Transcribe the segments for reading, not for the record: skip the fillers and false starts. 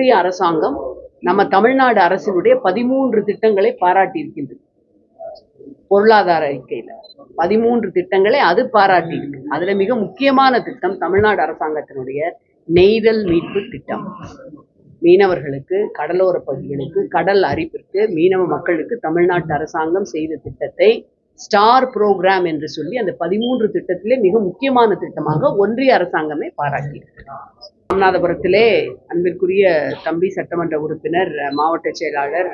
ஒன்றிய அரசாங்கம் நம்ம தமிழ்நாடு அரசினுடைய 13 திட்டங்களை பாராட்டி இருக்கின்றது. பொருளாதார அறிக்கையில 13 திட்டங்களை அது பாராட்டி இருக்கு. அதுல மிக முக்கியமான திட்டம் தமிழ்நாடு அரசாங்கத்தினுடைய நெய்தல் மீட்பு திட்டம். மீனவர்களுக்கு, கடலோர பகுதிகளுக்கு, கடல் அரிப்பிற்கு, மீனவ மக்களுக்கு தமிழ்நாட்டு அரசாங்கம் செய்த திட்டத்தை ஸ்டார் புரோகிராம் என்று சொல்லி அந்த 13 திட்டத்திலே மிக முக்கியமான திட்டமாக ஒன்றிய அரசாங்கமே பாராட்டியிருக்கு. ராமநாதபுரத்திலே அன்பிற்குரிய தம்பி சட்டமன்ற உறுப்பினர், மாவட்ட செயலாளர்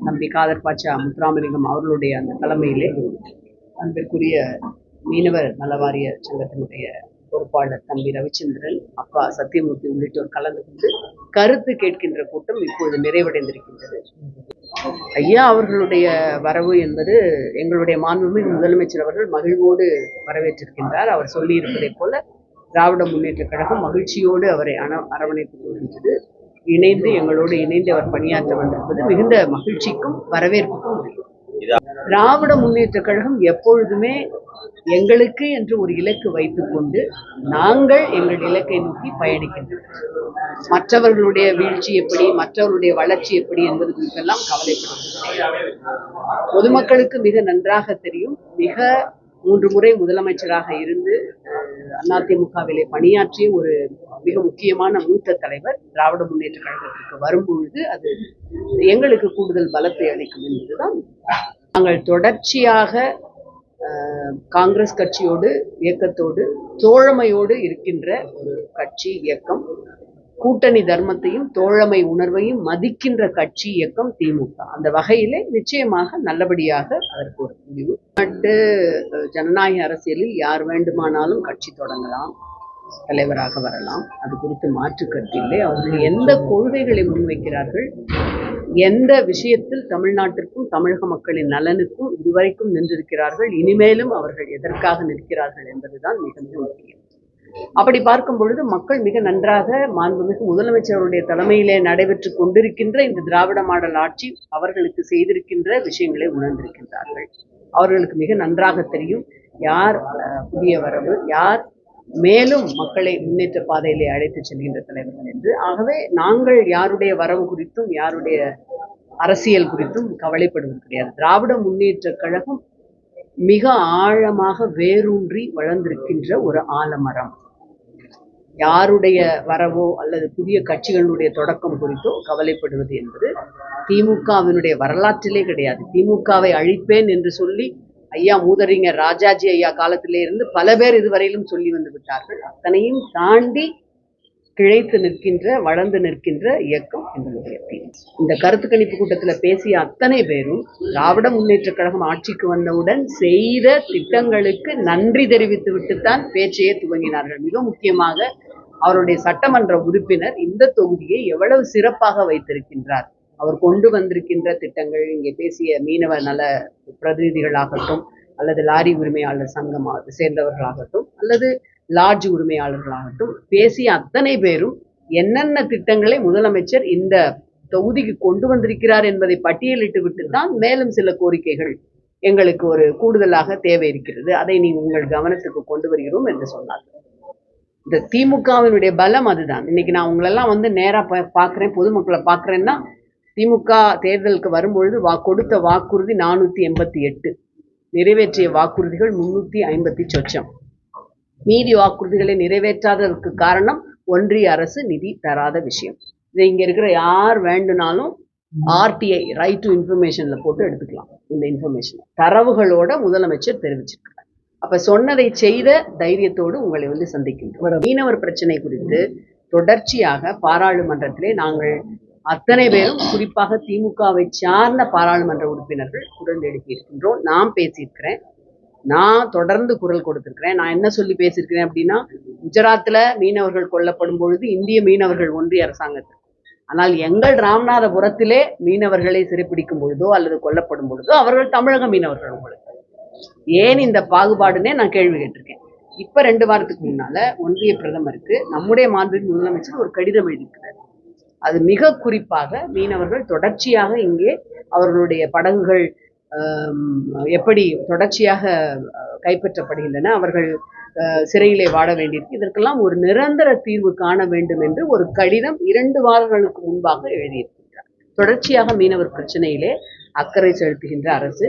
தம்பி காதர் பாட்சா முத்துராமலிங்கம் அவர்களுடைய அந்த தலைமையிலே அன்பிற்குரிய மீனவர் நலவாரிய சங்கத்தினுடைய பொறுப்பாளர் தம்பி ரவிச்சந்திரன், அப்பா சத்தியமூர்த்தி உள்ளிட்டோர் கலந்து கொண்டு கருத்து கேட்கின்ற கூட்டம் இப்பொழுது நிறைவடைந்திருக்கின்றது. ஐயா அவர்களுடைய வரவு என்பது எங்களுடைய மாண்புமிகு முதலமைச்சர் அவர்கள் மகிழ்வோடு வரவேற்றிருக்கின்றார். அவர் சொல்லியிருப்பதை போல திராவிட முன்னேற்ற கழகம் மகிழ்ச்சியோடு அவரை அரவணைத்துக் கொள்கின்றது. எங்களோடு இணைந்து அவர் பணியாற்ற வந்திருப்பது மிகுந்த மகிழ்ச்சிக்கும் வரவேற்புக்கும் உரியது. திராவிட முன்னேற்ற கழகம் எப்பொழுதுமே எங்களுக்கு என்று ஒரு இலக்கு வைத்துக் கொண்டு நாங்கள் எங்கள் இலக்கை நோக்கி பயணிக்கின்றோம். மற்றவர்களுடைய வீழ்ச்சி எப்படி, மற்றவர்களுடைய வளர்ச்சி எப்படி என்பது குறித்தெல்லாம் கவலைப்படுகிறது. பொதுமக்களுக்கு மிக நன்றாக தெரியும். 3 முறை முதலமைச்சராக இருந்து அதிமுகவிலே பணியாற்றிய ஒரு மிக முக்கியமான மூத்த தலைவர் திராவிட முன்னேற்ற கழகத்திற்கு வரும்பொழுது அது எங்களுக்கு கூடுதல் பலத்தை அளிக்கும் என்பதுதான். நாங்கள் தொடர்ச்சியாக காங்கிரஸ் கட்சியோடு, இயக்கத்தோடு, தோழமையோடு இருக்கின்ற ஒரு கட்சி, இயக்கம். கூட்டணி தர்மத்தையும் தோழமை உணர்வையும் மதிக்கின்ற கட்சி, இயக்கம் திமுக. அந்த வகையிலே நிச்சயமாக நல்லபடியாக அதற்கு ஒரு முடிவு. ஜனநாயக அரசியலில் யார் வேண்டுமானாலும் கட்சி தொடங்கலாம், தலைவராக வரலாம். அது குறித்து மாற்று கருத்தில்லை. அவர்கள் எந்த கொள்கைகளை முன்வைக்கிறார்கள், எந்த விஷயத்தில் தமிழ்நாட்டிற்கும் தமிழக மக்களின் நலனுக்கும் இதுவரைக்கும் நின்றிருக்கிறார்கள், இனிமேலும் அவர்கள் எதற்காக நிற்கிறார்கள் என்பதுதான் மிக மிக முக்கியம். அப்படி பார்க்கும் பொழுது மக்கள் மிக நன்றாக மாண்புமிகு முதலமைச்சருடைய தலைமையிலே நடைபெற்று கொண்டிருக்கின்ற இந்த திராவிட மாடல் ஆட்சி அவர்களுக்கு செய்திருக்கின்ற விஷயங்களை உணர்ந்திருக்கின்றார்கள். அவர்களுக்கு மிக நன்றாக தெரியும் யார் புதிய வரவு, யார் மேலும் மக்களை முன்னேற்ற பாதையிலே அழைத்து செல்கின்ற தலைவர்கள் என்று. ஆகவே நாங்கள் யாருடைய வரவு குறித்தும் யாருடைய அரசியல் குறித்தும் கவலைப்படுவது கிடையாது. திராவிட முன்னேற்ற கழகம் மிக ஆழமாக வேரூன்றி வளர்ந்திருக்கின்ற ஒரு ஆலமரம். யாருடைய வரவோ அல்லது புதிய கட்சிகளுடைய தொடக்கம் குறித்தோ கவலைப்படுவது என்பது திமுகவினுடைய வரலாற்றிலே கிடையாது. திமுகவை அழிப்பேன் என்று சொல்லி ஐயா மூதறிஞர் ராஜாஜி ஐயா காலத்திலே இருந்து பல பேர் இதுவரையிலும் சொல்லி வந்து விட்டார்கள். அத்தனையும் தாண்டி கிழைத்து நிற்கின்ற, வளர்ந்து நிற்கின்ற இயக்கம் எங்களுடைய திமுக. இந்த கருத்து கணிப்பு கூட்டத்தில் பேசிய அத்தனை பேரும் திராவிட முன்னேற்ற கழகம் ஆட்சிக்கு வந்தவுடன் செய்த திட்டங்களுக்கு நன்றி தெரிவித்து விட்டுத்தான் பேச்சையே துவங்கினார்கள். மிக முக்கியமாக அவருடைய சட்டமன்ற உறுப்பினர் இந்த தொகுதியை எவ்வளவு சிறப்பாக வைத்திருக்கின்றார், அவர் கொண்டு வந்திருக்கின்ற திட்டங்கள், இங்கே பேசிய மீனவ நல பிரதிநிதிகளாகட்டும், அல்லது லாரி உரிமையாளர் சங்கம் சேர்ந்தவர்களாகட்டும், அல்லது லாட்ஜ் உரிமையாளர்களாகட்டும், பேசிய அத்தனை பேரும் என்னென்ன திட்டங்களை முதலமைச்சர் இந்த தொகுதிக்கு கொண்டு வந்திருக்கிறார் என்பதை பட்டியலிட்டு விட்டுத்தான் மேலும் சில கோரிக்கைகள் எங்களுக்கு ஒரு கூடுதலாக தேவை இருக்கிறது, அதை நீங்கள் உங்கள் கவனத்துக்கு கொண்டு வருகிறோம் என்று சொன்னார்கள். இந்த திமுகவினுடைய பலம் அதுதான். இன்னைக்கு நான் உங்களெல்லாம் நேரா பார்க்குறேன், பொதுமக்களை பார்க்குறேன்னா, திமுக தேர்தலுக்கு வரும்பொழுது கொடுத்த வாக்குறுதி 488, நிறைவேற்றிய வாக்குறுதிகள் 350 சொச்சம். மீதி வாக்குறுதிகளை நிறைவேற்றாததற்கு காரணம் ஒன்றிய அரசு நிதி தராத விஷயம். இதை இங்க இருக்கிற யார் வேண்டுனாலும் RTI, ரைட் டு இன்ஃபர்மேஷன்ல போட்டு எடுத்துக்கலாம். இந்த இன்ஃபர்மேஷன் தரவுகளோட முதலமைச்சர் தெரிவிச்சிருக்கிறார். அப்ப சொன்னதை செய்த தைரியத்தோடு உங்களை சந்திக்கின்றோம். மீனவர் பிரச்சனை குறித்து தொடர்ச்சியாக பாராளுமன்றத்திலே நாங்கள் அத்தனை பேரும், குறிப்பாக திமுகவை சார்ந்த பாராளுமன்ற உறுப்பினர்கள் குரல் எழுப்பி இருக்கின்றோம். நான் பேசியிருக்கிறேன், நான் தொடர்ந்து குரல் கொடுத்திருக்கிறேன். நான் என்ன சொல்லி பேசியிருக்கிறேன் அப்படின்னா, குஜராத்ல மீனவர்கள் கொல்லப்படும் பொழுது இந்திய மீனவர்கள் ஒன்றிய அரசாங்கத்தில், ஆனால் எங்கள் ராமநாதபுரத்திலே மீனவர்களை சிறைப்பிடிக்கும் பொழுதோ அல்லது கொல்லப்படும் பொழுதோ அவர்கள் தமிழக மீனவர்கள். உங்களுக்கு ஏன் இந்த பாகுபாடுன்னே நான் கேள்வி கேட்டிருக்கேன். இப்ப 2 வாரத்துக்கு முன்னால ஒன்றிய பிரதமருக்கு நம்முடைய மாண்புமிகு முதலமைச்சர் ஒரு கடிதம் எழுதியிருக்கிறார். அது மிக குறிப்பாக மீனவர்கள் தொடர்ச்சியாக இங்கே அவர்களுடைய படகுகள் எப்படி தொடர்ச்சியாக கைப்பற்றப்படுகின்றன, அவர்கள் சிறையிலே வாட வேண்டியிருக்கு. இதற்கெல்லாம் ஒரு நிரந்தர தீர்வு காண வேண்டும் என்று ஒரு கடிதம் 2 வாரங்களுக்கு முன்பாக எழுதியிருக்கிறார். தொடர்ச்சியாக மீனவர் பிரச்சனையிலே அக்கறை செலுத்துகின்ற அரசு.